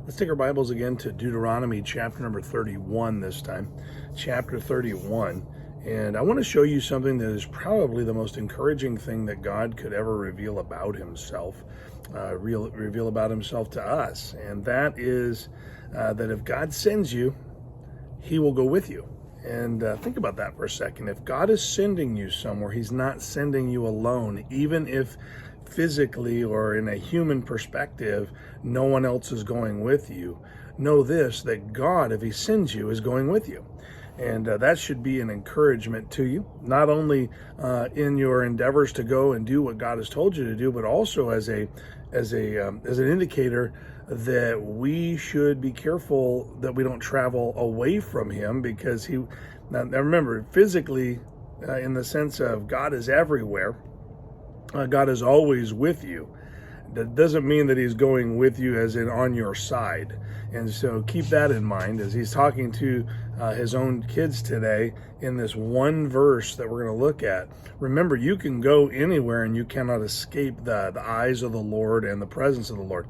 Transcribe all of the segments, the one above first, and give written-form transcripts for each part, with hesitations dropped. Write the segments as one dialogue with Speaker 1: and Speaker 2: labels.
Speaker 1: Let's take our Bibles again to Deuteronomy chapter number 31 this time. Chapter 31. And I want to show you something that is probably the most encouraging thing that God could ever reveal about himself, reveal about himself to us. And that is that if God sends you, he will go with you. And think about that for a second. If God is sending you somewhere, he's not sending you alone, even if physically or in a human perspective, no one else is going with you. Know this, that God, if he sends you, is going with you. And that should be an encouragement to you, not only in your endeavors to go and do what God has told you to do, but also as an indicator that we should be careful that we don't travel away from him, because now remember, physically, in the sense of God is everywhere, God is always with you. That doesn't mean that he's going with you as in on your side. And so keep that in mind as he's talking to his own kids today in this one verse that we're going to look at. Remember, you can go anywhere and you cannot escape the eyes of the Lord and the presence of the Lord.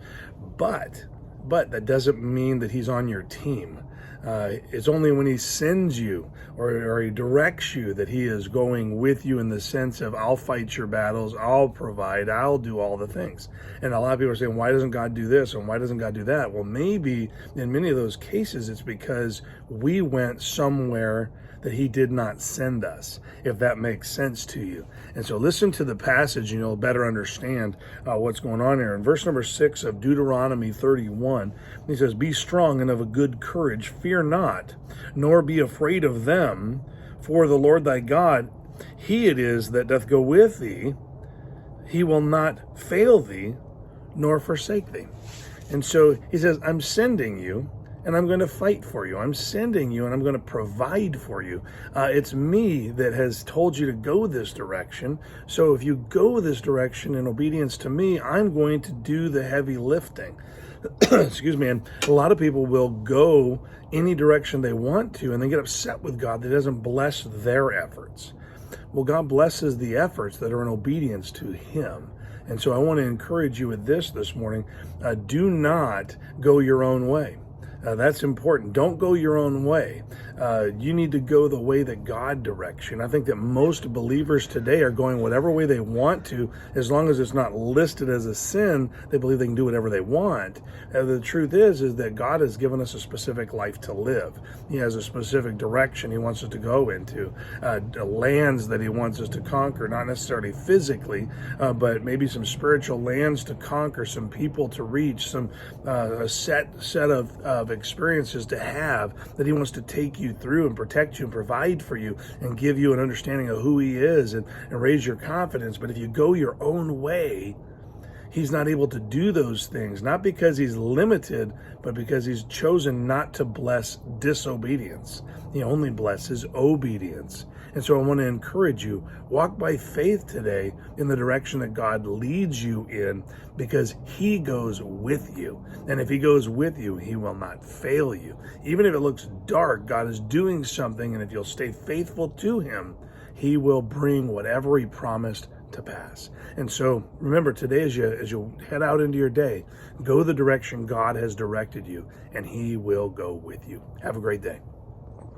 Speaker 1: But that doesn't mean that he's on your team. It's only when he sends you or he directs you that he is going with you, in the sense of, I'll fight your battles, I'll provide, I'll do all the things. And a lot of people are saying, why doesn't God do this and why doesn't God do that? Well, maybe in many of those cases, it's because we went somewhere that he did not send us, if that makes sense to you. And so listen to the passage and you'll better understand what's going on here. In verse number 6 of Deuteronomy 31, he says, "Be strong and of a good courage, fear not, nor be afraid of them, for the Lord thy God, he it is that doth go with thee, he will not fail thee, nor forsake thee." And so he says, I'm sending you, and I'm going to fight for you. I'm sending you, and I'm going to provide for you. It's me that has told you to go this direction. So if you go this direction in obedience to me, I'm going to do the heavy lifting. Excuse me. And a lot of people will go any direction they want to, and they get upset with God that doesn't bless their efforts. Well, God blesses the efforts that are in obedience to him. And so I want to encourage you with this morning. Do not go your own way. That's important. Don't go your own way. You need to go the way that God directs you. And I think that most believers today are going whatever way they want to, as long as it's not listed as a sin. They believe they can do whatever they want. The truth is that God has given us a specific life to live. He has a specific direction he wants us to go into, lands that he wants us to conquer, not necessarily physically, but maybe some spiritual lands to conquer, some people to reach, some a set of experiences to have that he wants to take you through and protect you and provide for you and give you an understanding of who he is and raise your confidence. But if you go your own way, he's not able to do those things, not because he's limited, but because he's chosen not to bless disobedience. He only blesses obedience. And so I want to encourage you, walk by faith today in the direction that God leads you in, because he goes with you. And if he goes with you, he will not fail you. Even if it looks dark, God is doing something, and if you'll stay faithful to him, he will bring whatever he promised to pass. And so remember, today as you head out into your day, go the direction God has directed you, and he will go with you. Have a great day.